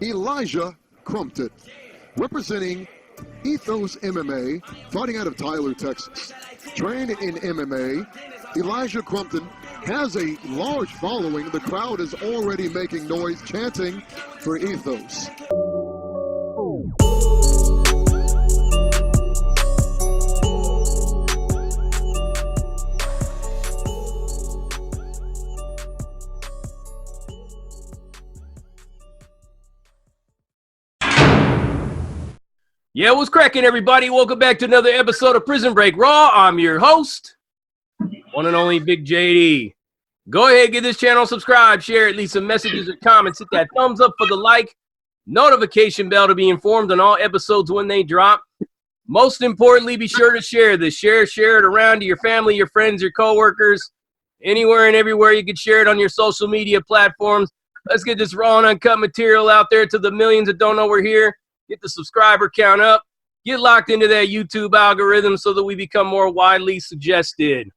Elijah Crumpton, representing Ethos MMA, fighting out of Tyler, Texas. Trained in MMA, Elijah Crumpton has a large following. The crowd is already making noise, chanting for Ethos. Yeah, what's cracking, everybody? Welcome back to another episode of Prison Break Raw. I'm your host, one and only Big JD. Go ahead, give this channel a subscribe, share, at least some messages or comments. Hit that thumbs up for the like, notification bell to be informed on all episodes when they drop. Most importantly, be sure to share this. Share it around to your family, your friends, your coworkers, anywhere and everywhere. You can share it on your social media platforms. Let's get this raw and uncut material out there to the millions that don't know we're here. Get the subscriber count up. Get locked into that YouTube algorithm so that we become more widely suggested.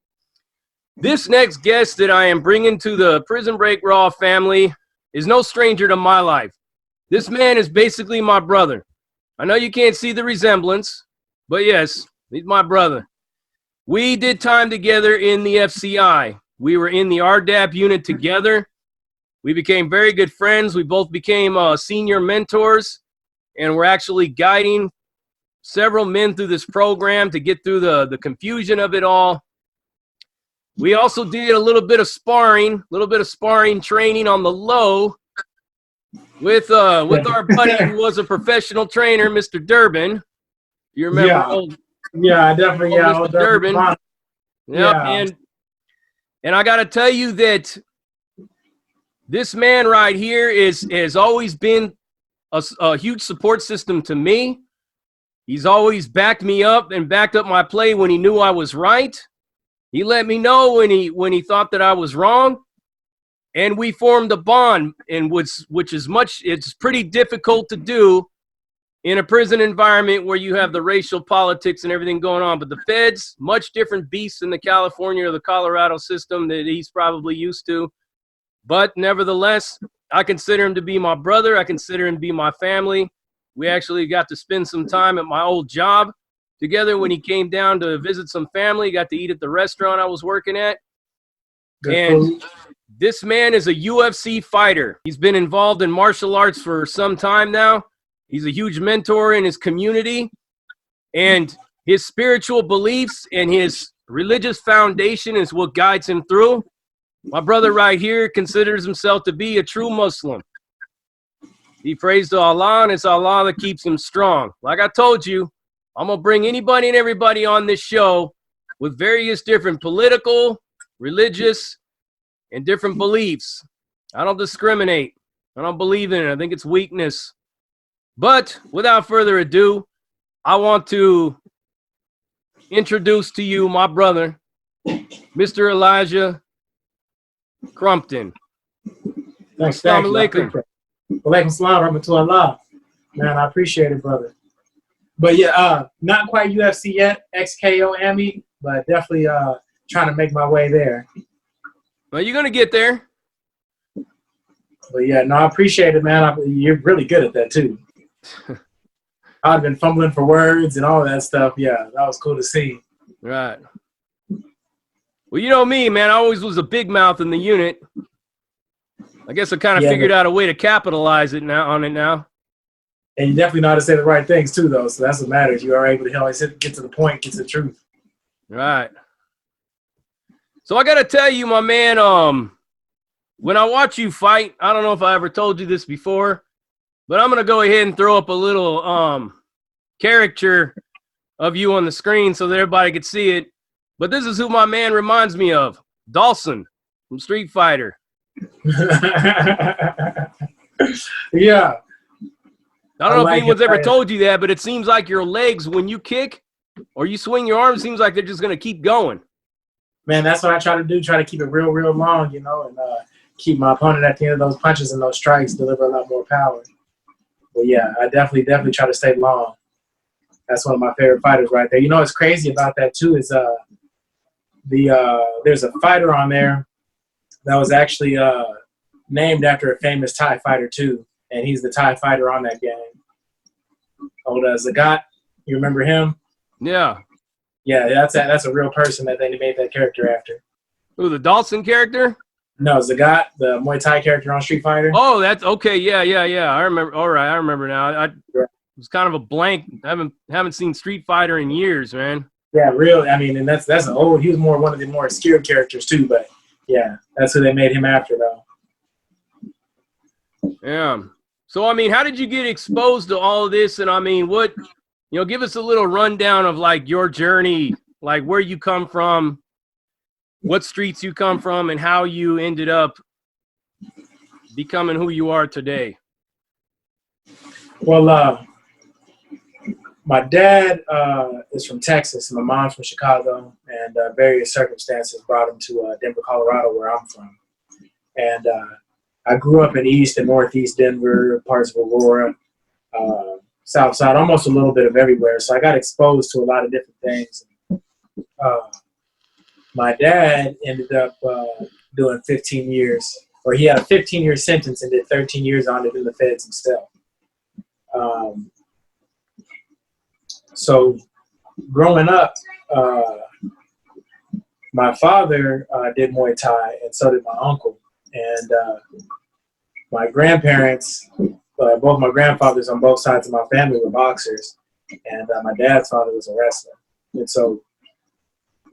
This next guest that I am bringing to the Prison Break Raw family is no stranger to my life. This man is basically my brother. I know you can't see the resemblance, but yes, he's my brother. We did time together in the FCI. We were in the RDAP unit together. We became very good friends. We both became senior mentors. And we're actually guiding several men through this program to get through the confusion of it all. We also did a little bit of sparring training on the low with our buddy who was a professional trainer, Mr. Durbin. You remember? I definitely. Mr. Durbin. Yep. Yeah. And I got to tell you that this man right here has always been a huge support system to me. He's always backed me up and backed up my play when he knew I was right. He let me know when he thought that I was wrong, and we formed a bond, and it's pretty difficult to do in a prison environment where you have the racial politics and everything going on. But the feds, much different beasts in the California or the Colorado system that he's probably used to. But nevertheless, I consider him to be my brother. I consider him to be my family. We actually got to spend some time at my old job together when he came down to visit some family. Got to eat at the restaurant I was working at. And this man is a UFC fighter. He's been involved in martial arts for some time now. He's a huge mentor in his community. And his spiritual beliefs and his religious foundation is what guides him through. My brother right here considers himself to be a true Muslim. He prays to Allah, and it's Allah that keeps him strong. Like I told you, I'm going to bring anybody and everybody on this show with various different political, religious, and different beliefs. I don't discriminate. I don't believe in it. I think it's weakness. But without further ado, I want to introduce to you my brother, Mr. Elijah Crumpton. Thanks. Assalamu alaikum. Walaikum salam rahmatullah. Man, I appreciate it, brother. But yeah, not quite UFC yet, XKO AMI, but definitely trying to make my way there. Well, you're gonna get there. But yeah, no, I appreciate it, man. You're really good at that too. I've been fumbling for words and all that stuff. Yeah, that was cool to see. Right. Well, you know me, man. I always was a big mouth in the unit. I guess I kind of figured out a way to capitalize it on it now. And you definitely know how to say the right things too, though. So that's what matters. You are able to always get to the point, get to the truth. Right. So I got to tell you, my man, when I watch you fight, I don't know if I ever told you this before, but I'm going to go ahead and throw up a little caricature of you on the screen so that everybody could see it. But this is who my man reminds me of. Dawson from Street Fighter. Yeah. I don't know if anyone's ever told you that, but it seems like your legs, when you kick or you swing your arms, seems like they're just going to keep going. Man, that's what I try to do. Try to keep it real, real long, you know, and keep my opponent at the end of those punches and those strikes, deliver a lot more power. But yeah, I definitely try to stay long. That's one of my favorite fighters right there. You know what's crazy about that too is there's a fighter on there that was actually named after a famous Thai fighter too. and he's the TIE fighter on that gang. Old Zagat, you remember him? Yeah. Yeah, that's a real person that they made that character after. Who, the Dawson character? No, Zagat, the Muay Thai character on Street Fighter. Oh, that's okay. Yeah. I remember. All right, I remember now. I was kind of a blank. I haven't seen Street Fighter in years, man. Yeah, really. I mean, and that's an old. He was one of the more obscure characters too. But yeah, that's who they made him after, though. Yeah. So I mean, how did you get exposed to all of this? And I mean, what, give us a little rundown of like your journey, like where you come from, what streets you come from, and how you ended up becoming who you are today. Well, my dad is from Texas, and my mom's from Chicago, and various circumstances brought him to Denver, Colorado, where I'm from. And I grew up in East and Northeast Denver, parts of Aurora, South Side, almost a little bit of everywhere. So I got exposed to a lot of different things. My dad ended up doing 15 years, or he had a 15-year sentence and did 13 years on it in the feds himself. So growing up, my father did Muay Thai, and so did my uncle. And my grandparents, both my grandfathers on both sides of my family were boxers, and my dad's father was a wrestler. And so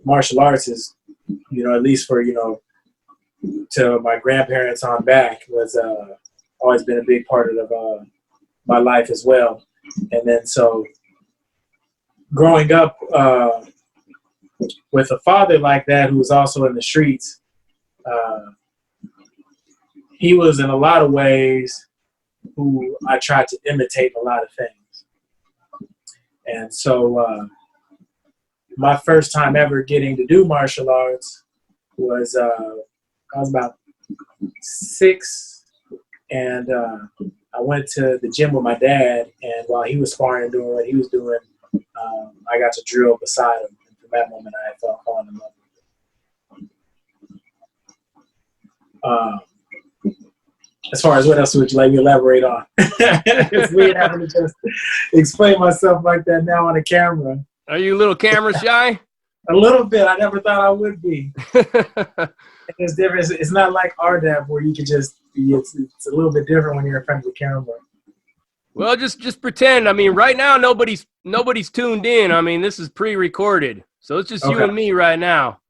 martial arts is, at least for, to my grandparents on back, was always been a big part of my life as well. And then so growing up with a father like that who was also in the streets, he was in a lot of ways who I tried to imitate a lot of things. And so my first time ever getting to do martial arts was I was about 6, and I went to the gym with my dad, and while he was sparring and doing what he was doing, I got to drill beside him. And from that moment, I felt falling in love with it. As far as what else would you like me to elaborate on? It's weird having to just explain myself like that now on a camera. Are you a little camera shy? A little bit. I never thought I would be. It's different. It's not like RDAP where you can just be. It's a little bit different when you're in front of the camera. Well, just pretend. I mean, right now nobody's tuned in. I mean, this is pre-recorded, so it's just you and me right now.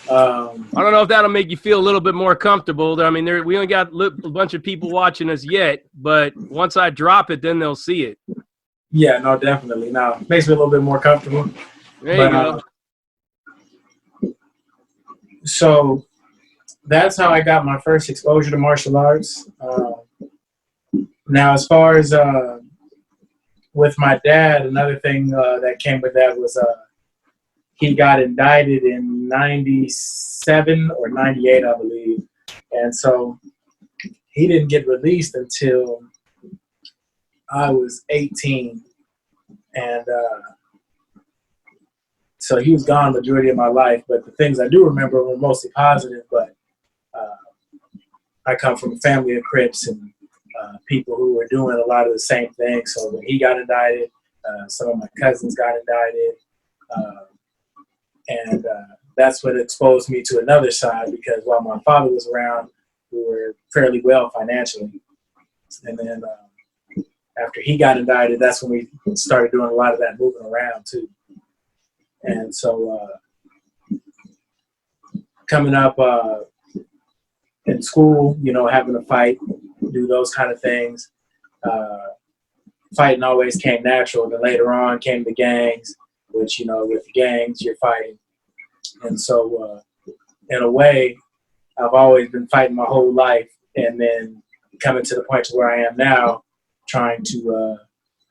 I don't know if that'll make you feel a little bit more comfortable. I mean, we only got a bunch of people watching us yet, but once I drop it, then they'll see it. Yeah, no, definitely. No, it makes me a little bit more comfortable. There you go. So that's how I got my first exposure to martial arts. Now, as far as with my dad, another thing that came with that was he got indicted in 97 or 98, I believe. And so he didn't get released until I was 18. And so he was gone the majority of my life. But the things I do remember were mostly positive. But I come from a family of Crips and people who were doing a lot of the same things. So when he got indicted, some of my cousins got indicted. And that's what exposed me to another side, because while my father was around, we were fairly well financially. And then after he got indicted, that's when we started doing a lot of that moving around too. And so coming up in school, having to fight, do those kind of things. Fighting always came natural. Then later on came the gangs, which, with the gangs, you're fighting. And so, in a way, I've always been fighting my whole life. And then coming to the point to where I am now, trying to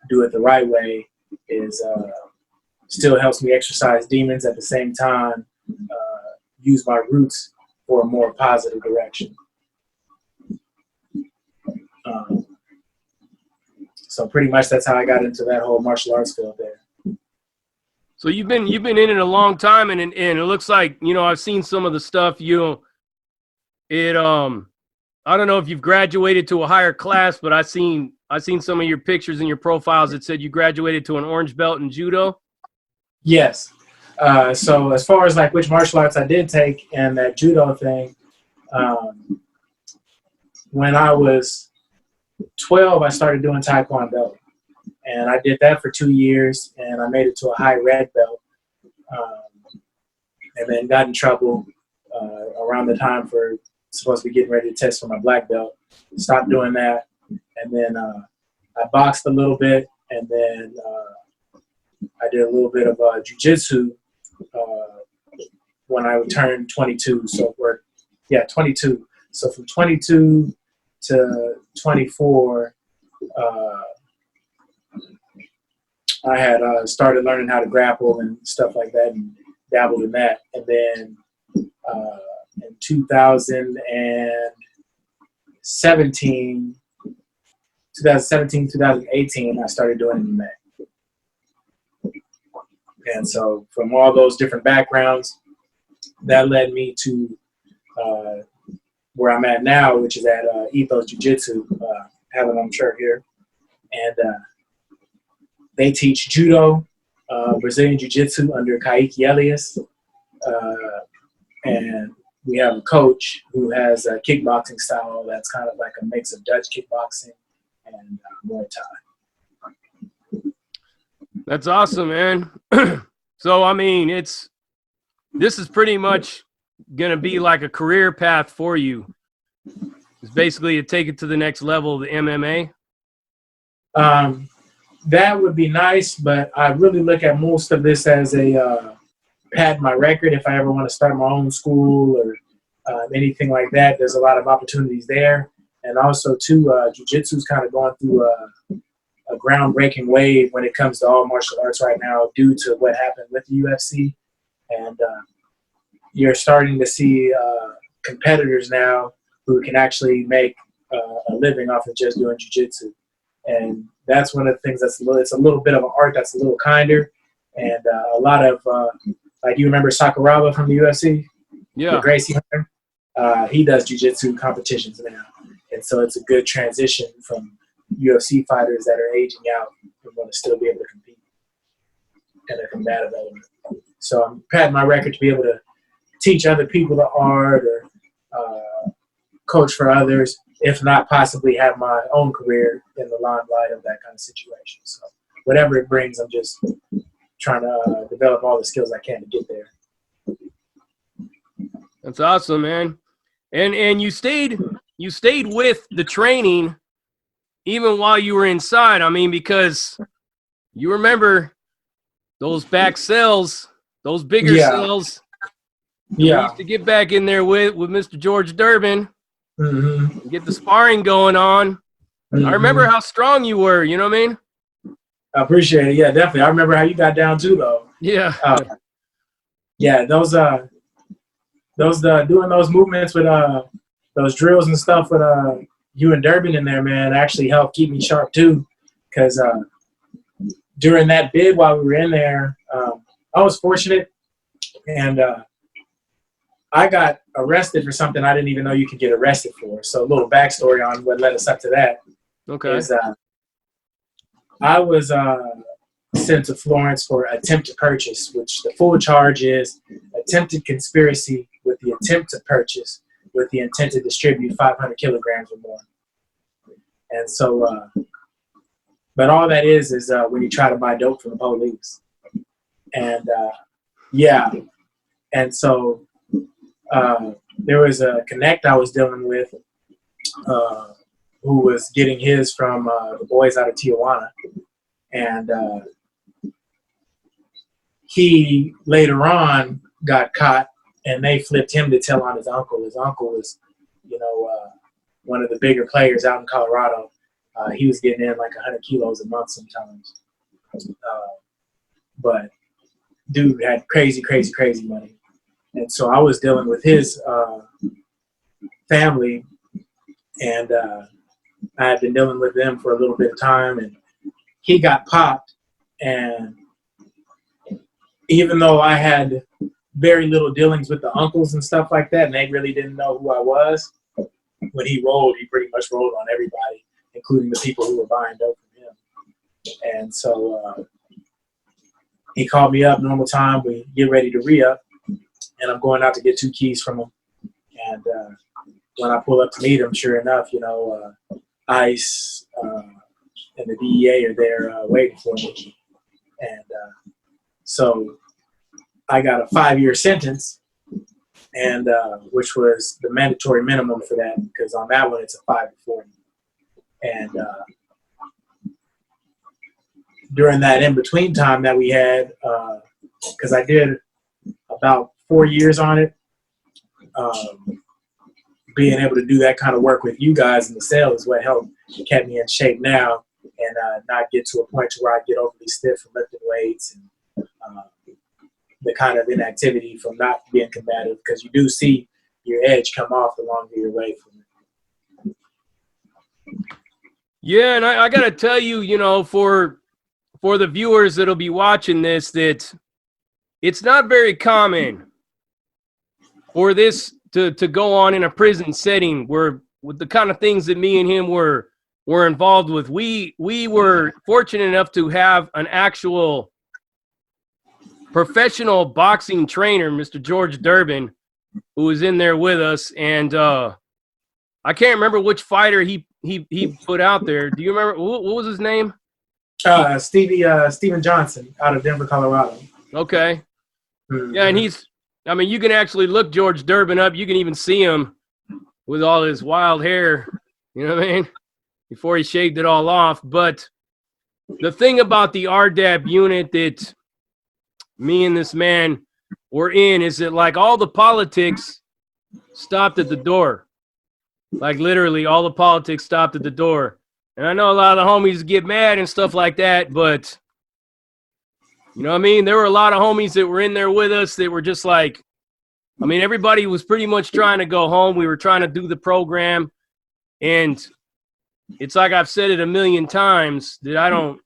do it the right way is still helps me exercise demons at the same time, use my roots for a more positive direction. So pretty much that's how I got into that whole martial arts field there. So you've been in it a long time, and it looks like, I've seen some of the stuff I don't know if you've graduated to a higher class, but I seen some of your pictures in your profiles that said you graduated to an orange belt in judo. Yes. So as far as like which martial arts I did take and that judo thing, when I was 12, I started doing taekwondo, and I did that for 2 years, and I made it to a high red belt, and then got in trouble around the time for supposed to be getting ready to test for my black belt. Stopped doing that, and then I boxed a little bit, and then I did a little bit of jiu-jitsu when I turned 22. So 22. So from 22 to 24, I had started learning how to grapple and stuff like that, and dabbled in that. And then in 2017, 2018, I started doing MMA. And so from all those different backgrounds, that led me to where I'm at now, which is at Ethos Jiu-Jitsu, have it on shirt here. And they teach judo, Brazilian Jiu-Jitsu under Kaique Elias. And we have a coach who has a kickboxing style that's kind of like a mix of Dutch kickboxing and Muay Thai. That's awesome, man. So, I mean, this is pretty much going to be like a career path for you. It's basically to take it to the next level of the MMA. That would be nice, but I really look at most of this as a pad my record. If I ever want to start my own school or anything like that, there's a lot of opportunities there. And also, too, jiu-jitsu is kind of going through a groundbreaking wave when it comes to all martial arts right now due to what happened with the UFC. And you're starting to see competitors now who can actually make a living off of just doing jiu-jitsu. And that's one of the things it's a little bit of an art that's a little kinder. And a lot of, like, you remember Sakuraba from the UFC? Yeah. Gracie Hunter? He does jiu-jitsu competitions now. And so it's a good transition from UFC fighters that are aging out and want to still be able to compete in a combative element. So I'm patting my record to be able to teach other people the art or coach for others, if not possibly have my own career in the limelight of that kind of situation. So whatever it brings, I'm just trying to develop all the skills I can to get there. That's awesome, man. And you stayed with the training even while you were inside. I mean, because you remember those back cells, those bigger cells. Yeah. We used to get back in there with Mr. George Durbin, get the sparring going on. I remember how strong you were, you know what I mean? I appreciate it. Yeah, definitely. I remember how you got down too, though. Yeah. Yeah, those doing those movements with those drills and stuff with you and Durbin in there, man, actually helped keep me sharp too. Because during that bid while we were in there, I was fortunate, and I got arrested for something I didn't even know you could get arrested for. So a little backstory on what led us up to that. Okay. Is I was sent to Florence for attempt to purchase, which the full charge is attempted conspiracy with the attempt to purchase with the intent to distribute 500 kilograms or more. And so, but all that is when you try to buy dope from the police. And yeah, and so there was a connect I was dealing with who was getting his from the boys out of Tijuana. And he later on got caught, and they flipped him to tell on his uncle. His uncle was, one of the bigger players out in Colorado. He was getting in like 100 kilos a month sometimes. But dude had crazy money. And so I was dealing with his family, and I had been dealing with them for a little bit of time, and he got popped. And even though I had very little dealings with the uncles and stuff like that, and they really didn't know who I was, when he rolled, he pretty much rolled on everybody, including the people who were buying dope from him. And so he called me up, normal time. We get ready to re-up, and I'm going out to get 2 keys from him. And when I pull up to meet him, sure enough, ICE and the DEA are there waiting for me. And so I got a 5-year sentence, and which was the mandatory minimum for that, because on that one it's a 5 to 40. And during that in-between time that we had, because I did about 4 years on it, being able to do that kind of work with you guys in the cell is what helped kept me in shape now, and not get to a point to where I get overly stiff from lifting weights and the kind of inactivity from not being combative, because you do see your edge come off the longer you're away from it. Yeah, and I got to tell you, for the viewers that'll be watching this, that it's not very common for this to go on in a prison setting where, with the kind of things that me and him were involved with. We were fortunate enough to have an actual professional boxing trainer, Mr. George Durbin, who was in there with us. And I can't remember which fighter he put out there. Do you remember what was his name? Steven Johnson out of Denver, Colorado. Okay. Mm-hmm. Yeah, and you can actually look George Durbin up. You can even see him with all his wild hair, you know what I mean, before he shaved it all off. But the thing about the RDAP unit that me and this man were in is that, like, all the politics stopped at the door. Like, literally, all the politics stopped at the door. And I know a lot of the homies get mad and stuff like that, but you know what I mean? There were a lot of homies that were in there with us that were just like, I mean, everybody was pretty much trying to go home. We were trying to do the program. And it's like I've said it a million times that I don't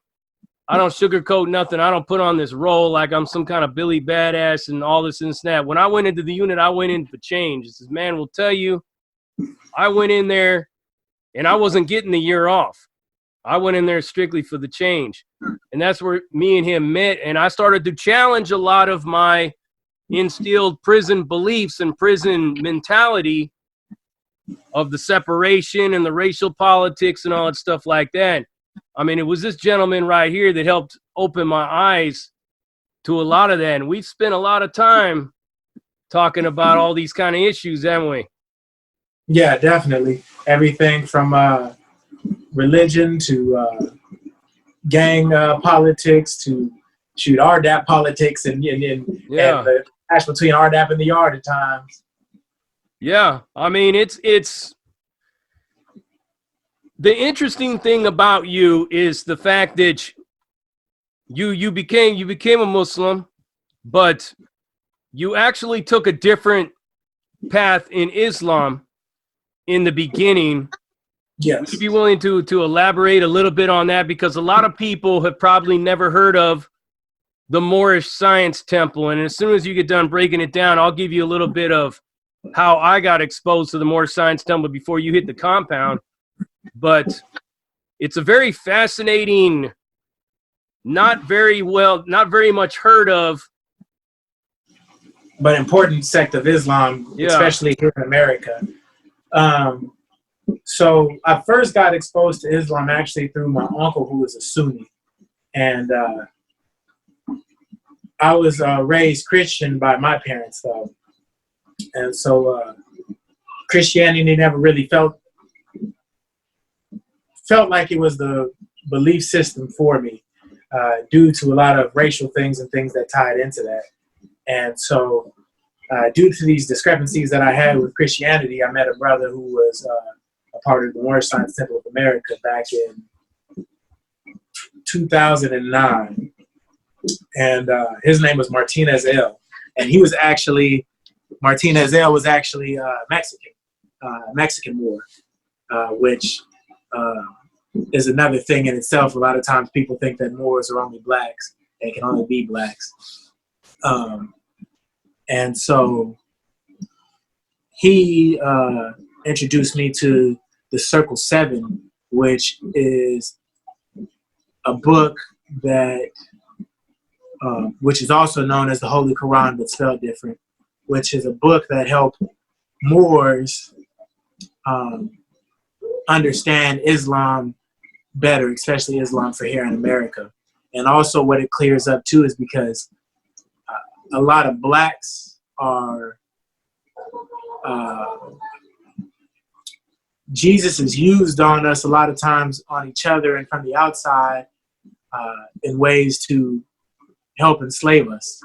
sugarcoat nothing. I don't put on this role like I'm some kind of Billy Badass and all this and that. When I went into the unit, I went in for change. This man will tell you, I went in there and I wasn't getting the year off. I went in there strictly for the change. And that's where me and him met. And I started to challenge a lot of my instilled prison beliefs and prison mentality of the separation and the racial politics and all that stuff like that. I mean, it was this gentleman right here that helped open my eyes to a lot of that. And we've spent a lot of time talking about all these kind of issues, haven't we? Yeah, definitely. Everything from religion to gang politics to RDAP politics and the clash between RDAP and the yard at times. Yeah, I mean, it's the interesting thing about you is the fact that you became a Muslim, but you actually took a different path in Islam in the beginning. Yes. Would you be willing to elaborate a little bit on that? Because a lot of people have probably never heard of the Moorish Science Temple. And as soon as you get done breaking it down, I'll give you a little bit of how I got exposed to the Moorish Science Temple before you hit the compound. But it's a very fascinating, not very much heard of, but important sect of Islam, especially here in America. So I first got exposed to Islam actually through my uncle, who was a Sunni. And I was raised Christian by my parents, though. And so Christianity never really felt like it was the belief system for me, due to a lot of racial things and things that tied into that. And so due to these discrepancies that I had with Christianity, I met a brother who was a part of the Moorish Science Temple of America back in 2009. And his name was Martinez L. And he was actually, Martinez L was actually Mexican War, which is another thing in itself. A lot of times people think that Moors are only blacks. They can only be blacks. And so he introduced me to the Circle 7, which is a book that, which is also known as the Holy Quran, but spelled different, which is a book that helped Moors understand Islam better, especially Islam for here in America. And also what it clears up too is because a lot of blacks are, Jesus is used on us a lot of times on each other and from the outside in ways to help enslave us.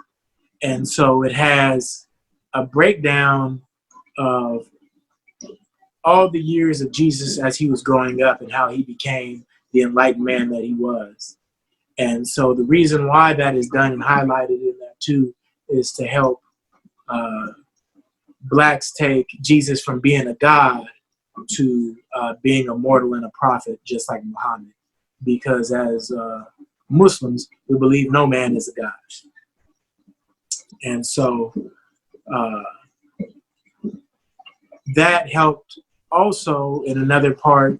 And so it has a breakdown of all the years of Jesus as he was growing up and how he became the enlightened man that he was. And so the reason why that is done and highlighted in that too is to help blacks take Jesus from being a god to being a mortal and a prophet, just like Muhammad. Because as Muslims, we believe no man is a god. And so that helped. Also, in another part,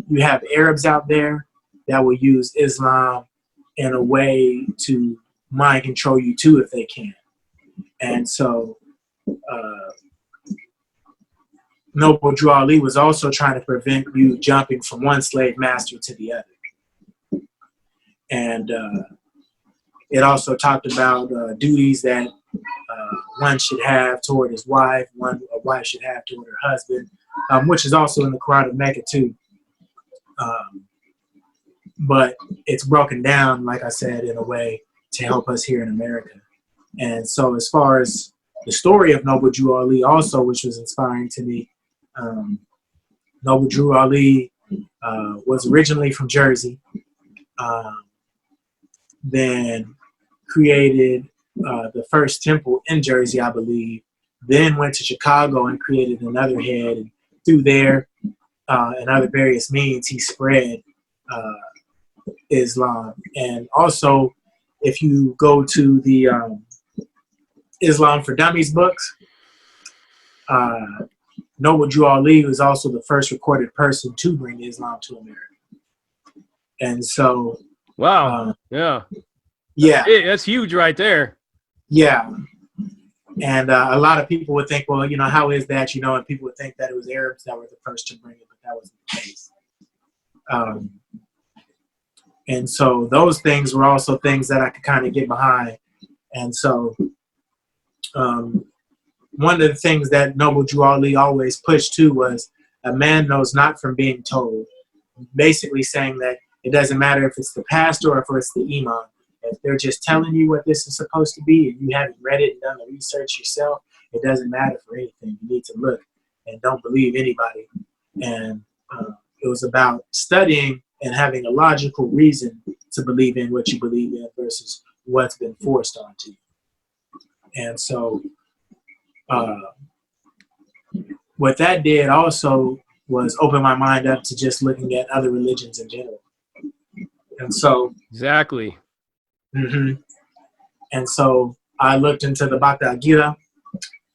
you have Arabs out there that will use Islam in a way to mind control you too if they can. And so Noble Drew Ali was also trying to prevent you jumping from one slave master to the other. And it also talked about duties that one should have toward his wife, a wife should have toward her husband, which is also in the Quran of Mecca too. But it's broken down, like I said, in a way to help us here in America. And so as far as the story of Noble Drew Ali also, which was inspiring to me, Noble Drew Ali was originally from Jersey, then created the first temple in Jersey, I believe, then went to Chicago and created another head. And through there and other various means, he spread Islam. And also, if you go to the Islam for Dummies books, Noble Drew Ali was also the first recorded person to bring Islam to America. And so... Wow. Yeah. Yeah. That's huge right there. Yeah. And a lot of people would think, well, how is that? And people would think that it was Arabs that were the first to bring it, but that wasn't the case. And so those things were also things that I could kind of get behind. And so one of the things that Noble Drew Ali always pushed to was a man knows not from being told, basically saying that it doesn't matter if it's the pastor or if it's the imam. If they're just telling you what this is supposed to be and you haven't read it and done the research yourself, it doesn't matter for anything. You need to look and don't believe anybody. And it was about studying and having a logical reason to believe in what you believe in versus what's been forced onto you. And so what that did also was open my mind up to just looking at other religions in general. And so exactly. Mm-hmm. And so I looked into the Bhagavad Gita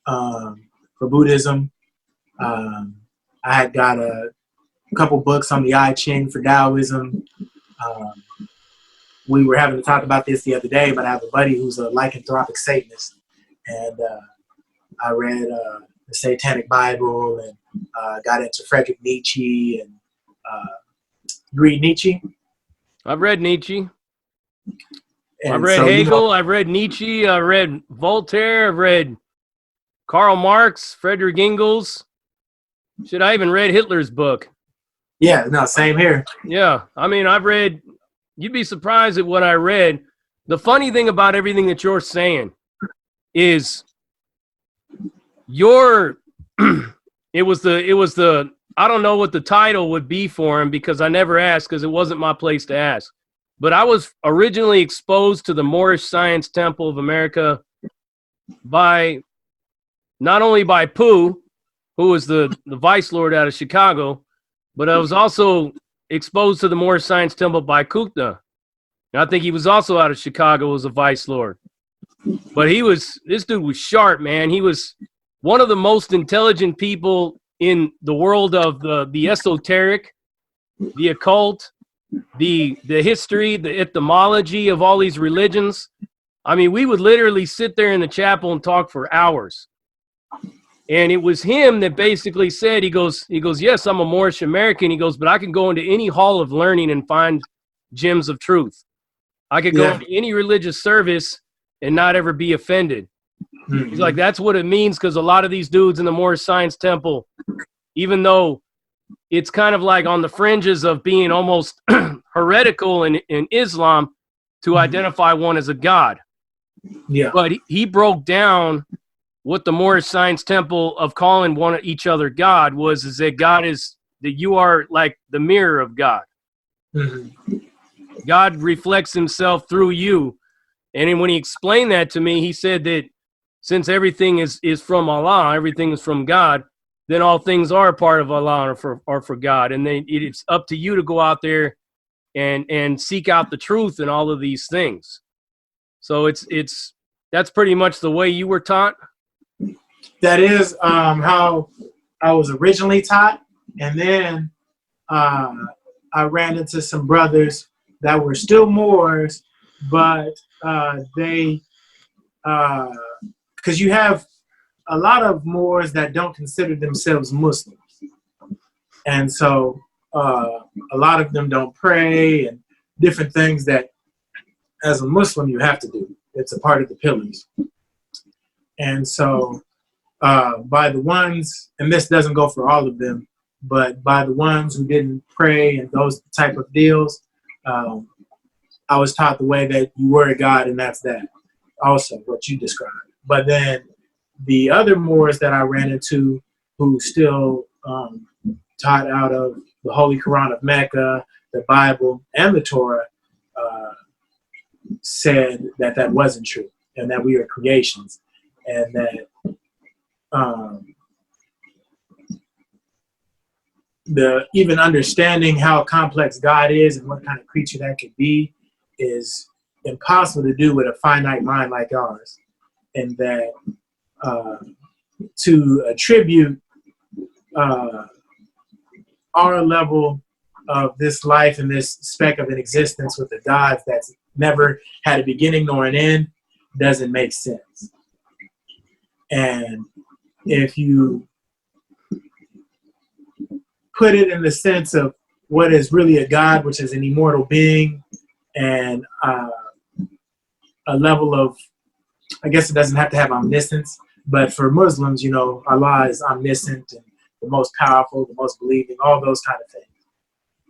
for Buddhism. I had got a couple books on the I Ching for Taoism. We were having to talk about this the other day, but I have a buddy who's a lycanthropic Satanist. And I read the Satanic Bible and got into Friedrich Nietzsche. And you read Nietzsche? I've read Nietzsche. And I've read Hegel, I've read Nietzsche, I've read Voltaire, I've read Karl Marx, Friedrich Engels. Shit, I even read Hitler's book. Yeah, no, same here. Yeah, I mean, I've read, you'd be surprised at what I read. The funny thing about everything that you're saying is it was the, I don't know what the title would be for him because I never asked because it wasn't my place to ask. But I was originally exposed to the Moorish Science Temple of America by, not only by Pooh, who was the vice lord out of Chicago, but I was also exposed to the Moorish Science Temple by Kuchta. And I think he was also out of Chicago as a vice lord. But this dude was sharp, man. He was one of the most intelligent people in the world of the esoteric, the occult, the history, the etymology of all these religions. I mean, we would literally sit there in the chapel and talk for hours. And it was him that basically said, he goes, yes, I'm a Moorish American. He goes, but I can go into any hall of learning and find gems of truth. I could go into any religious service and not ever be offended. Mm-hmm. He's like, that's what it means, because a lot of these dudes in the Moorish Science Temple, even though it's kind of like on the fringes of being almost heretical in Islam to identify one as a god. Yeah. But he broke down what the Moorish Science Temple of calling each other God is that God is, that you are like the mirror of God. Mm-hmm. God reflects himself through you. And then when he explained that to me, he said that since everything is from Allah, everything is from God, then all things are a part of Allah or for God. And then it's up to you to go out there and seek out the truth in all of these things. So that's pretty much the way you were taught. That is how I was originally taught. And then I ran into some brothers that were still Moors, but they, because you have a lot of Moors that don't consider themselves Muslims. And so a lot of them don't pray and different things that as a Muslim you have to do. It's a part of the pillars. And so by the ones, and this doesn't go for all of them, but by the ones who didn't pray and those type of deals, I was taught the way that you were a God, and that's that. Also, what you described. But then the other Moors that I ran into who still taught out of the Holy Quran of Mecca, the Bible, and the Torah, said that that wasn't true, and that we are creations, and that the even understanding how complex God is and what kind of creature that could be is impossible to do with a finite mind like ours. And that to attribute our level of this life and this speck of an existence with a God that's never had a beginning nor an end doesn't make sense. And if you put it in the sense of what is really a God, which is an immortal being, and a level of, I guess it doesn't have to have omniscience, but for Muslims, you know, Allah is omniscient and the most powerful, the most believing, all those kind of things.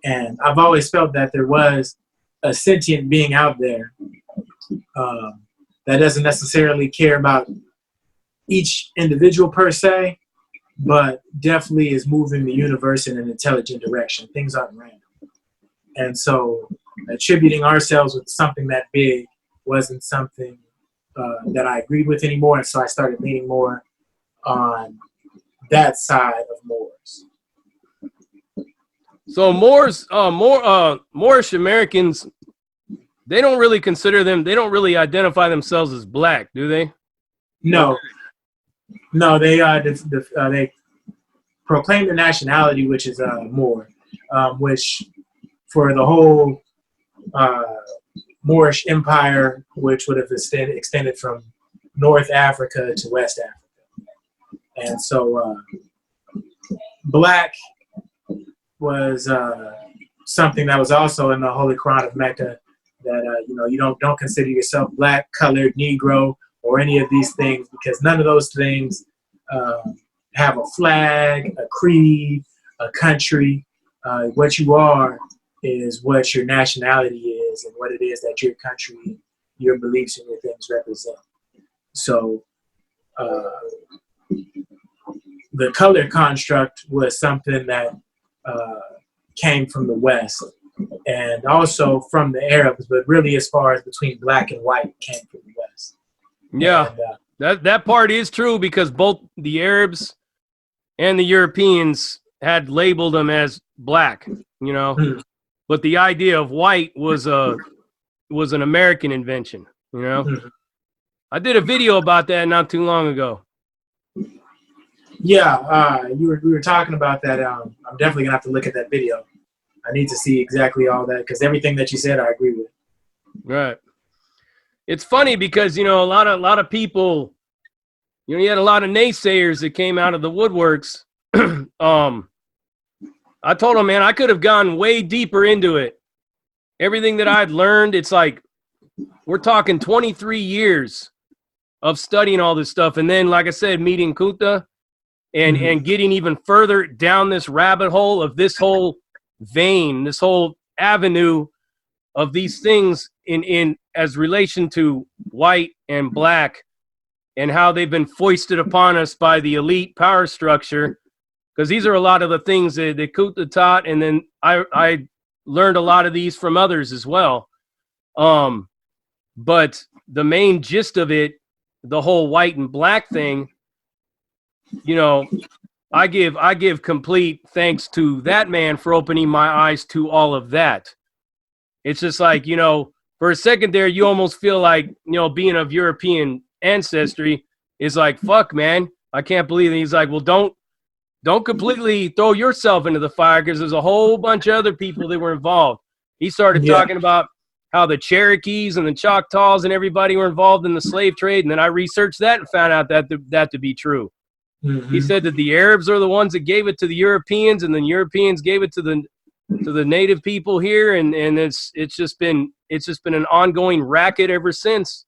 And I've always felt that there was a sentient being out there that doesn't necessarily care about each individual per se, but definitely is moving the universe in an intelligent direction. Things aren't random. And so attributing ourselves with something that big wasn't something that I agreed with anymore. And so I started leaning more on that side of Moors. So Moorish Americans, they don't really consider them, they don't really identify themselves as black, do they? No, they proclaim their nationality, which is Moor, which for the whole Moorish Empire, which would have extended from North Africa to West Africa. And so black was something that was also in the Holy Quran of Mecca, that you don't consider yourself black, colored, Negro, or any of these things, because none of those things have a flag, a creed, a country. What you are is what your nationality is and what it is that your country, your beliefs and your things represent. So the color construct was something that came from the West and also from the Arabs, but really as far as between black and white came from the West. Yeah, and, that part is true, because both the Arabs and the Europeans had labeled them as black, you know. Mm-hmm. But the idea of white was an American invention, you know. Mm-hmm. I did a video about that not too long ago. Yeah, we were talking about that. I'm definitely gonna have to look at that video. I need to see exactly all that because everything that you said, I agree with. Right. It's funny because a lot of people, you had a lot of naysayers that came out of the woodworks. I told them, man, I could have gone way deeper into it. Everything that I'd learned, it's like we're talking 23 years of studying all this stuff, and then, like I said, meeting Kuta and getting even further down this rabbit hole of this whole vein, this whole avenue of these things in as relation to white and black and how they've been foisted upon us by the elite power structure. Because these are a lot of the things that Kuta taught, and then I learned a lot of these from others as well. But the main gist of it, the whole white and black thing, I give complete thanks to that man for opening my eyes to all of that. It's just like, for a second there, you almost feel like, being of European ancestry is like, fuck, man, I can't believe it. He's like, well, don't completely throw yourself into the fire because there's a whole bunch of other people that were involved. He started talking about how the Cherokees and the Choctaws and everybody were involved in the slave trade. And then I researched that and found out that to be true. Mm-hmm. He said that the Arabs are the ones that gave it to the Europeans, and then Europeans gave it to the native people here. And it's just been an ongoing racket ever since.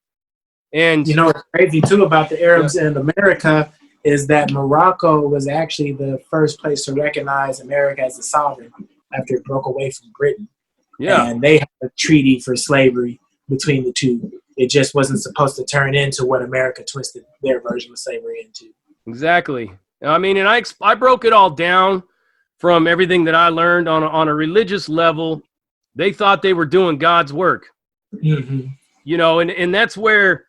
And what's crazy too about the Arabs in America is that Morocco was actually the first place to recognize America as a sovereign after it broke away from Britain. Yeah. And they had a treaty for slavery between the two. It just wasn't supposed to turn into what America twisted their version of slavery into. Exactly. I mean, and I broke it all down from everything that I learned on a religious level. They thought they were doing God's work. Mm-hmm. And that's where,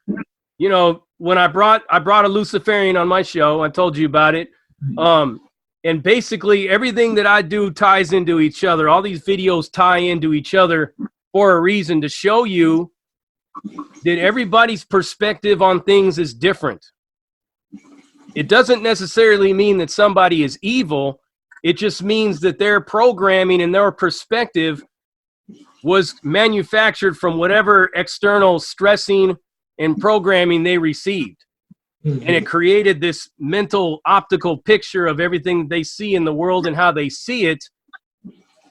when I brought a Luciferian on my show, I told you about it. And basically everything that I do ties into each other. All these videos tie into each other for a reason, to show you that everybody's perspective on things is different. It doesn't necessarily mean that somebody is evil. It just means that their programming and their perspective was manufactured from whatever external stressing and programming they received. Mm-hmm. And it created this mental optical picture of everything they see in the world and how they see it.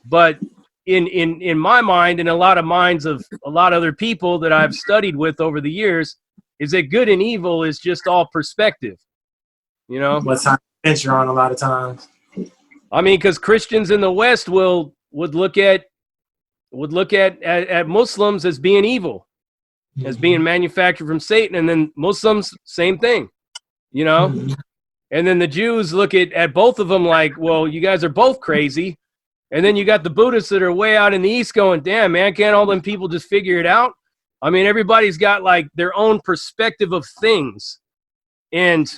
But in my mind, and a lot of minds of a lot of other people that I've studied with over the years, is that good and evil is just all perspective. What side you're on a lot of times. I mean, because Christians in the West would look at Muslims as being evil, as being manufactured from Satan, and then Muslims, same thing, and then the Jews look at both of them like, well, you guys are both crazy. And then you got the Buddhists that are way out in the East going, damn, man, can't all them people just figure it out? I mean, everybody's got like their own perspective of things, and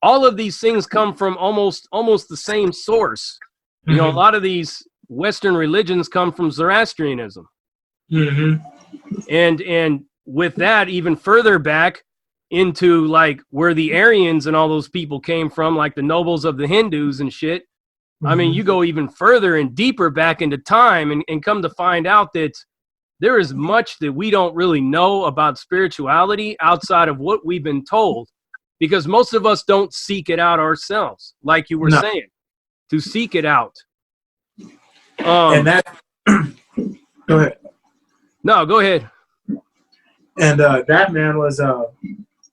all of these things come from almost the same source. A lot of these Western religions come from Zoroastrianism. And with that, even further back into like where the Aryans and all those people came from, like the nobles of the Hindus and shit. I mean, you go even further and deeper back into time and come to find out that there is much that we don't really know about spirituality outside of what we've been told, because most of us don't seek it out ourselves, like you were saying, to seek it out. And that, go ahead. No, go ahead. And that, man, was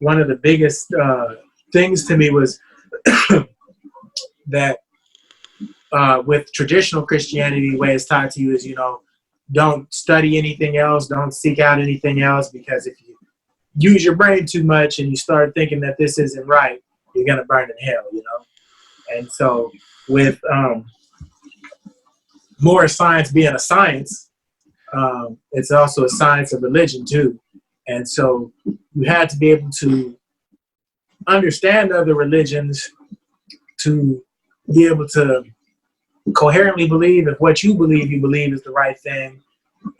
one of the biggest things to me was that with traditional Christianity, the way it's taught to you is, don't study anything else, don't seek out anything else, because if you use your brain too much and you start thinking that this isn't right, you're going to burn in hell, And so with more science being a science, it's also a science of religion too. And so you had to be able to understand other religions to be able to coherently believe if what you believe is the right thing.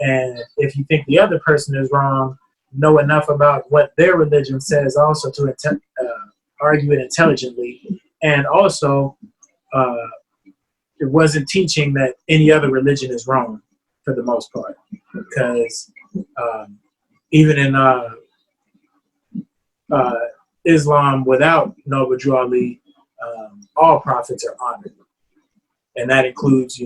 And if you think the other person is wrong, know enough about what their religion says also to argue it intelligently And also, it wasn't teaching that any other religion is wrong for the most part, because even in Islam, without Noble Drew Ali, all prophets are honored, and that includes,